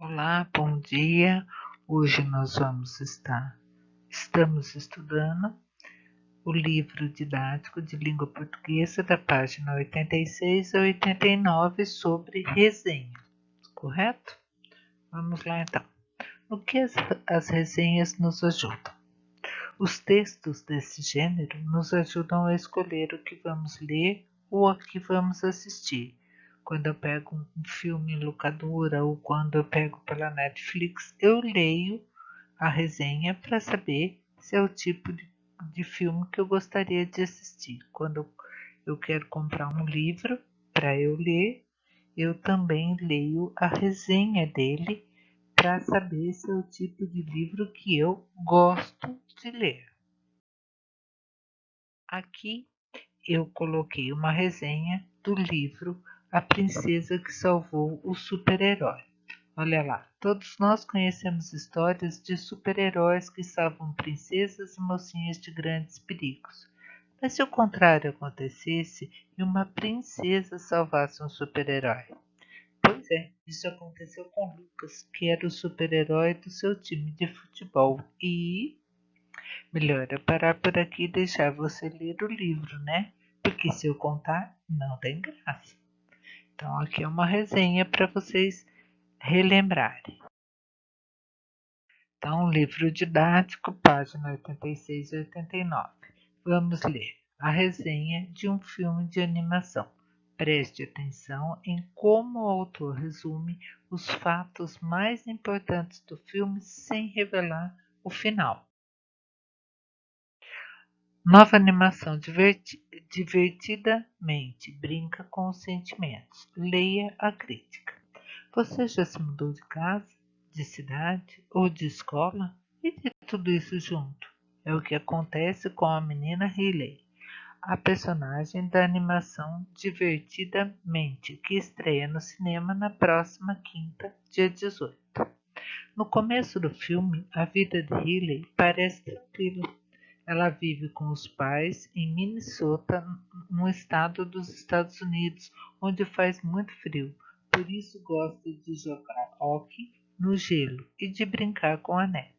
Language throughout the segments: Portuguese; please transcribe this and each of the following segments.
Olá, bom dia. Hoje nós estamos estudando o livro didático de língua portuguesa da página 86 a 89 sobre resenha, correto? Vamos lá então. No que as resenhas nos ajudam? Os textos desse gênero nos ajudam a escolher o que vamos ler ou a que vamos assistir. Quando eu pego um filme em locadora ou quando eu pego pela Netflix, eu leio a resenha para saber se é o tipo de filme que eu gostaria de assistir. Quando eu quero comprar um livro para eu ler, eu também leio a resenha dele para saber se é o tipo de livro que eu gosto de ler. Aqui eu coloquei uma resenha do livro A Princesa que Salvou o Super-Herói. Olha lá, todos nós conhecemos histórias de super-heróis que salvam princesas e mocinhas de grandes perigos. Mas se o contrário acontecesse e uma princesa salvasse um super-herói? Pois é, isso aconteceu com Lucas, que era o super-herói do seu time de futebol. E melhor é parar por aqui e deixar você ler o livro, né? Porque se eu contar, não tem graça. Então aqui é uma resenha para vocês relembrarem. Então, livro didático, página 86 e 89. Vamos ler a resenha de um filme de animação. Preste atenção em como o autor resume os fatos mais importantes do filme sem revelar o final. Nova animação divertidamente brinca com os sentimentos. Leia a crítica. Você já se mudou de casa, de cidade ou de escola? E de tudo isso junto? É o que acontece com a menina Riley, a personagem da animação Divertidamente, que estreia no cinema na próxima quinta, dia 18. No começo do filme, a vida de Riley parece tranquila. Ela vive com os pais em Minnesota, um estado dos Estados Unidos, onde faz muito frio. Por isso gosta de jogar hóquei no gelo e de brincar com a neve.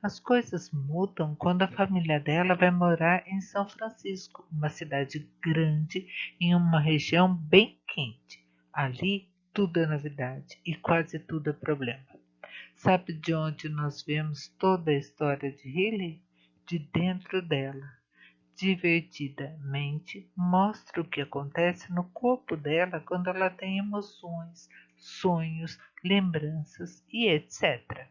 As coisas mudam quando a família dela vai morar em São Francisco, uma cidade grande em uma região bem quente. Ali tudo é novidade e quase tudo é problema. Sabe de onde nós vemos toda a história de Riley? De dentro dela. Divertidamente mostra o que acontece no corpo dela quando ela tem emoções, sonhos, lembranças e etc.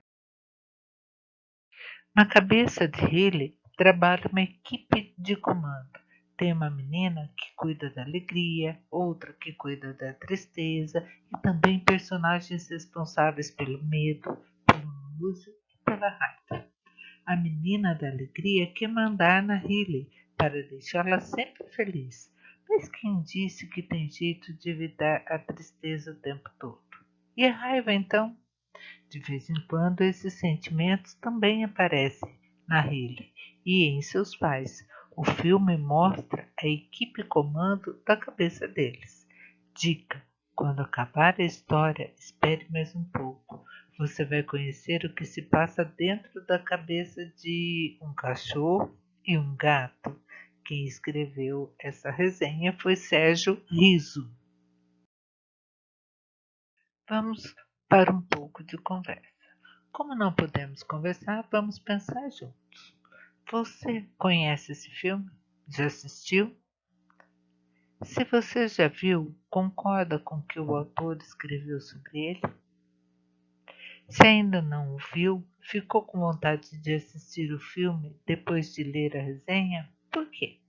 Na cabeça de Riley trabalha uma equipe de comando. Tem uma menina que cuida da alegria, outra que cuida da tristeza e também personagens responsáveis pelo medo, pelo nojo e pela raiva. A menina da alegria quer mandar na Riley para deixá-la sempre feliz. Mas quem disse que tem jeito de evitar a tristeza o tempo todo? E a raiva então? De vez em quando esses sentimentos também aparecem na Riley e em seus pais. O filme mostra a equipe comando da cabeça deles. Dica: quando acabar a história, espere mais um pouco. Você vai conhecer o que se passa dentro da cabeça de um cachorro e um gato. Quem escreveu essa resenha foi Sérgio Riso. Vamos para um pouco de conversa. Como não podemos conversar, vamos pensar juntos. Você conhece esse filme? Já assistiu? Se você já viu, concorda com o que o autor escreveu sobre ele? Se ainda não o viu, ficou com vontade de assistir o filme depois de ler a resenha? Por quê?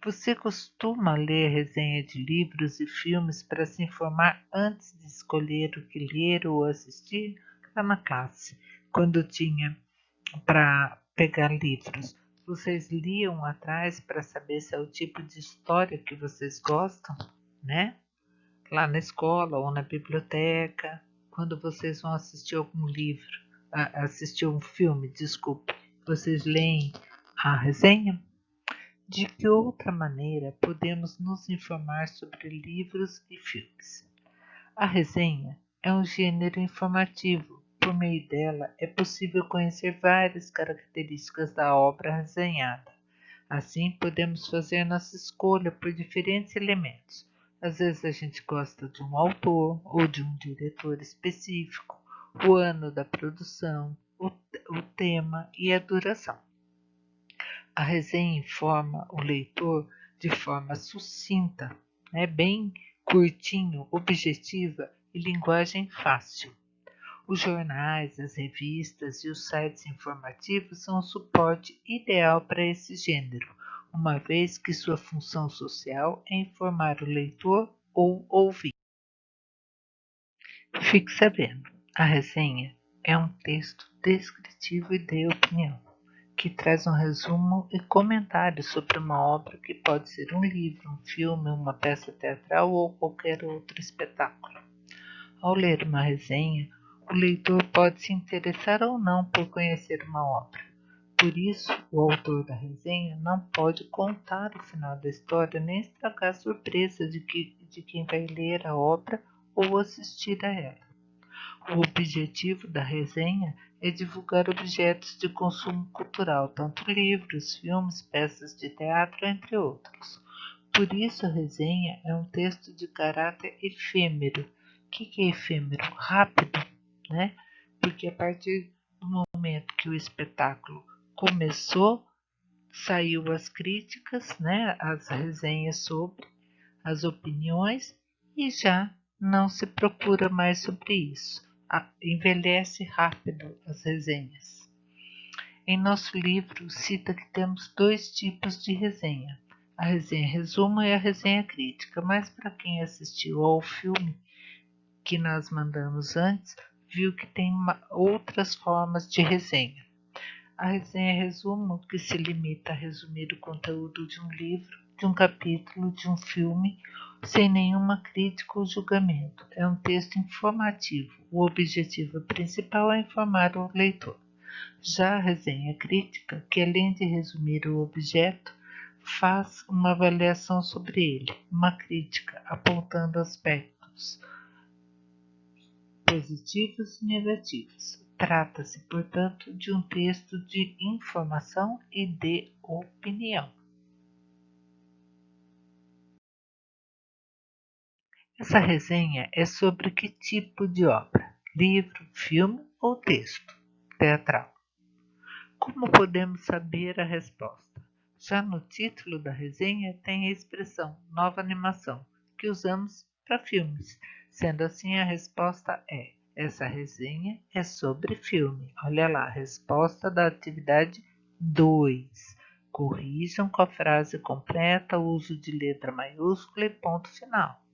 Você costuma ler resenha de livros e filmes para se informar antes de escolher o que ler ou assistir? Lá na classe, quando tinha para pegar livros, vocês liam atrás para saber se é o tipo de história que vocês gostam, né? Lá na escola ou na biblioteca, quando vocês vão assistir algum livro, assistir um filme, desculpe, vocês leem a resenha? De que outra maneira podemos nos informar sobre livros e filmes? A resenha é um gênero informativo. Por meio dela, é possível conhecer várias características da obra resenhada. Assim, podemos fazer nossa escolha por diferentes elementos. Às vezes a gente gosta de um autor ou de um diretor específico, o ano da produção, o tema e a duração. A resenha informa o leitor de forma sucinta, bem curtinho, objetiva e linguagem fácil. Os jornais, as revistas e os sites informativos são o suporte ideal para esse gênero, uma vez que sua função social é informar o leitor ou ouvinte. Fique sabendo, a resenha é um texto descritivo e de opinião, que traz um resumo e comentário sobre uma obra que pode ser um livro, um filme, uma peça teatral ou qualquer outro espetáculo. Ao ler uma resenha, o leitor pode se interessar ou não por conhecer uma obra. Por isso, o autor da resenha não pode contar o final da história nem estragar a surpresa de quem vai ler a obra ou assistir a ela. O objetivo da resenha é divulgar objetos de consumo cultural, tanto livros, filmes, peças de teatro, entre outros. Por isso, a resenha é um texto de caráter efêmero. O que é efêmero? Rápido, né? Porque a partir do momento que o espetáculo começou, saiu as críticas, né? As resenhas sobre, as opiniões, e já não se procura mais sobre isso. Envelhece rápido as resenhas. Em nosso livro, cita que temos dois tipos de resenha: a resenha resumo e a resenha crítica, mas para quem assistiu ao filme que nós mandamos antes, viu que tem outras formas de resenha. A resenha resumo, que se limita a resumir o conteúdo de um livro, de um capítulo, de um filme, sem nenhuma crítica ou julgamento. É um texto informativo. O objetivo principal é informar o leitor. Já a resenha crítica, que além de resumir o objeto, faz uma avaliação sobre ele, uma crítica, apontando aspectos positivos e negativos. Trata-se, portanto, de um texto de informação e de opinião. Essa resenha é sobre que tipo de obra? Livro, filme ou texto teatral? Como podemos saber a resposta? Já no título da resenha tem a expressão nova animação, que usamos para filmes. Sendo assim, a resposta é: essa resenha é sobre filme. Olha lá, a resposta da atividade 2. Corrijam com a frase completa o uso de letra maiúscula e ponto final.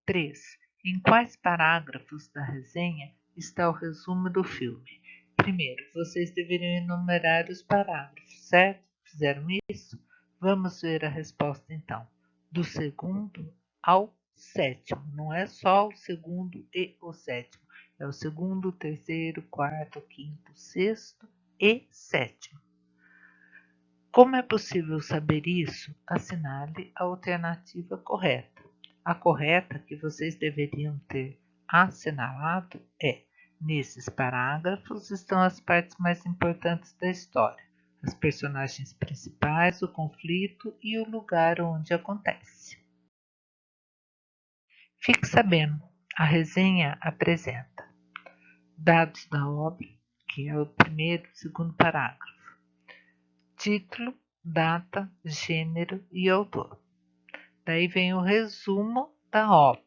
3. Em quais parágrafos da resenha está o resumo do filme? Primeiro, vocês deveriam enumerar os parágrafos, certo? Fizeram isso? Vamos ver a resposta então. Do segundo ao sétimo. Não é só o segundo e o sétimo. É o segundo, terceiro, quarto, quinto, sexto e sétimo. Como é possível saber isso? Assinale a alternativa correta. A correta que vocês deveriam ter assinalado é: nesses parágrafos estão as partes mais importantes da história, os personagens principais, o conflito e o lugar onde acontece. Fique sabendo, a resenha apresenta dados da obra, que é o primeiro e segundo parágrafo, título, data, gênero e autor. Daí vem o resumo da obra,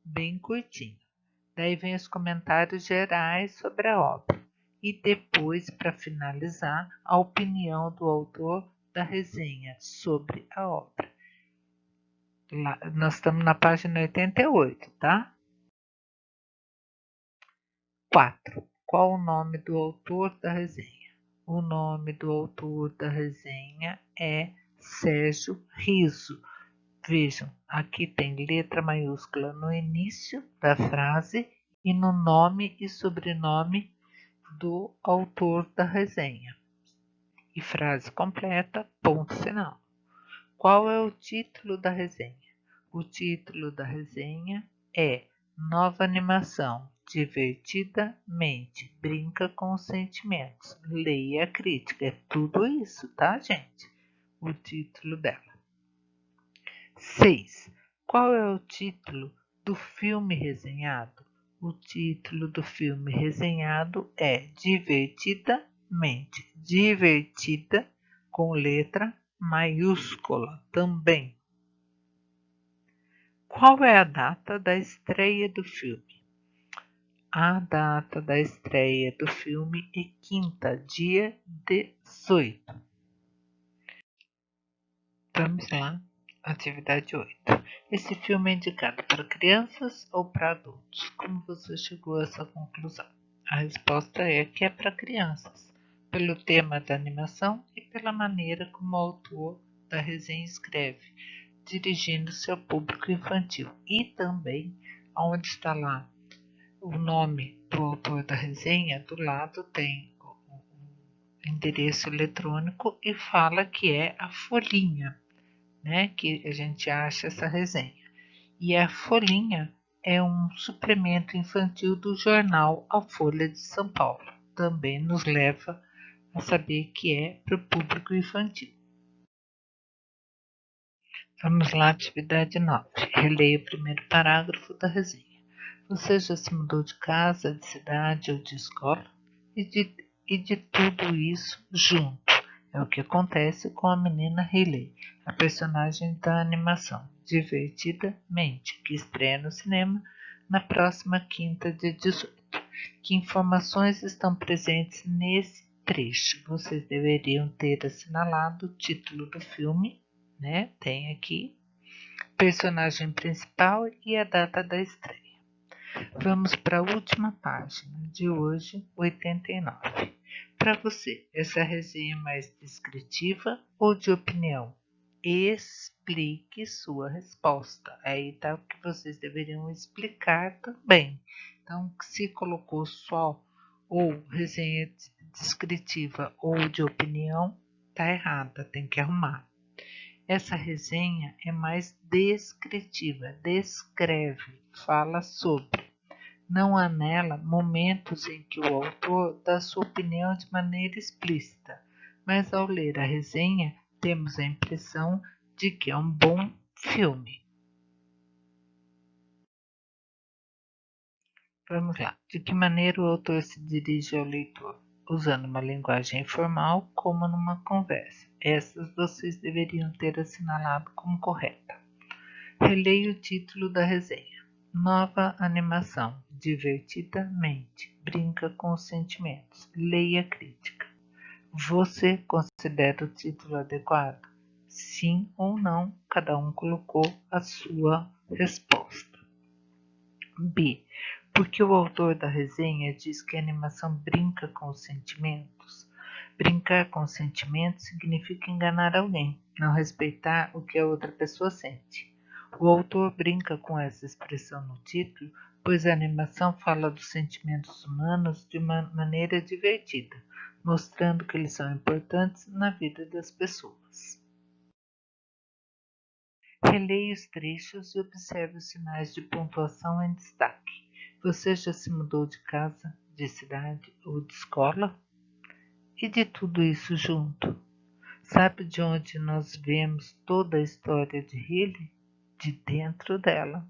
bem curtinho. Daí vem os comentários gerais sobre a obra. E depois, para finalizar, a opinião do autor da resenha sobre a obra. Lá, nós estamos na página 88, tá? 4. Qual o nome do autor da resenha? O nome do autor da resenha é Sérgio Riso. Vejam, aqui tem letra maiúscula no início da frase e no nome e sobrenome do autor da resenha. E frase completa, ponto final. Qual é o título da resenha? O título da resenha é nova animação, divertidamente, brinca com os sentimentos, leia a crítica. É tudo isso, tá, gente? O título dela. 6. Qual é o título do filme resenhado? O título do filme resenhado é Divertidamente. Divertida com letra maiúscula também. Qual é a data da estreia do filme? A data da estreia do filme é quinta, dia 18. Vamos lá, atividade 8. Esse filme é indicado para crianças ou para adultos? Como você chegou a essa conclusão? A resposta é que é para crianças, pelo tema da animação e pela maneira como o autor da resenha escreve, dirigindo-se ao público infantil. E também, onde está lá o nome do autor da resenha, do lado tem o endereço eletrônico e fala que é a folhinha, né, que a gente acha essa resenha. E a folhinha é um suplemento infantil do jornal A Folha de São Paulo. Também nos leva a saber que é para o público infantil. Vamos lá, atividade 9. Releia o primeiro parágrafo da resenha. Você já se mudou de casa, de cidade ou de escola? E de tudo isso junto. É o que acontece com a menina Riley, a personagem da animação Divertidamente, que estreia no cinema na próxima quinta de 18. Que informações estão presentes nesse trecho? Vocês deveriam ter assinalado o título do filme, né? Tem aqui personagem principal e a data da estreia. Vamos para a última página de hoje, 89. Para você, essa resenha é mais descritiva ou de opinião? Explique sua resposta. Aí tá o que vocês deveriam explicar também. Então, se colocou só ou resenha descritiva ou de opinião, tá errada, tem que arrumar. Essa resenha é mais descritiva, descreve, fala sobre. Não há nela momentos em que o autor dá sua opinião de maneira explícita, mas ao ler a resenha temos a impressão de que é um bom filme. Vamos lá. De que maneira o autor se dirige ao leitor? Usando uma linguagem informal como numa conversa. Essas vocês deveriam ter assinalado como correta. Releia o título da resenha. Nova animação, divertidamente, brinca com os sentimentos. Leia a crítica. Você considera o título adequado? Sim ou não, cada um colocou a sua resposta. B. Porque o autor da resenha diz que a animação brinca com os sentimentos? Brincar com os sentimentos significa enganar alguém, não respeitar o que a outra pessoa sente. O autor brinca com essa expressão no título, pois a animação fala dos sentimentos humanos de uma maneira divertida, mostrando que eles são importantes na vida das pessoas. Releia os trechos e observe os sinais de pontuação em destaque. Você já se mudou de casa, de cidade ou de escola? E de tudo isso junto? Sabe de onde nós vemos toda a história de Riley? De dentro dela.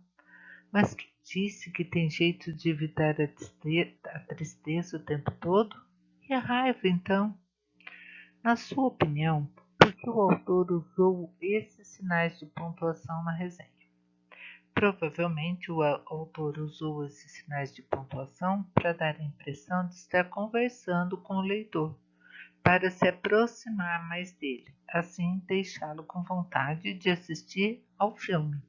Mas quem disse que tem jeito de evitar a tristeza o tempo todo? E a raiva, então? Na sua opinião, por que o autor usou esses sinais de pontuação na resenha? Provavelmente o autor usou esses sinais de pontuação para dar a impressão de estar conversando com o leitor, para se aproximar mais dele, assim deixá-lo com vontade de assistir ao filme.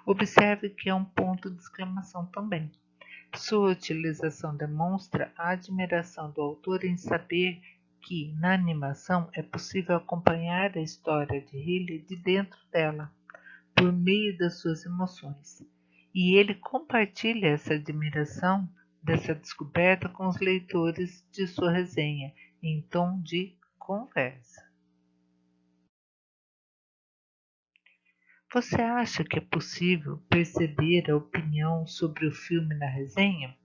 Observe que é um ponto de exclamação também. Sua utilização demonstra a admiração do autor em saber que, na animação, é possível acompanhar a história de Riley de dentro dela, por meio das suas emoções. E ele compartilha essa admiração dessa descoberta com os leitores de sua resenha, em tom de conversa. Você acha que é possível perceber a opinião sobre o filme na resenha?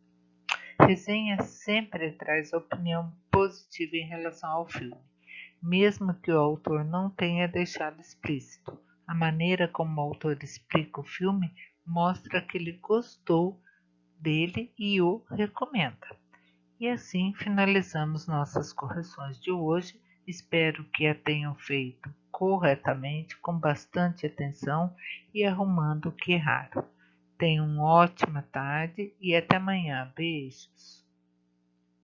Resenha sempre traz opinião positiva em relação ao filme, mesmo que o autor não tenha deixado explícito. A maneira como o autor explica o filme mostra que ele gostou dele e o recomenda. E assim finalizamos nossas correções de hoje. Espero que a tenham feito corretamente, com bastante atenção e arrumando o que erraram. Tenham uma ótima tarde e até amanhã. Beijos!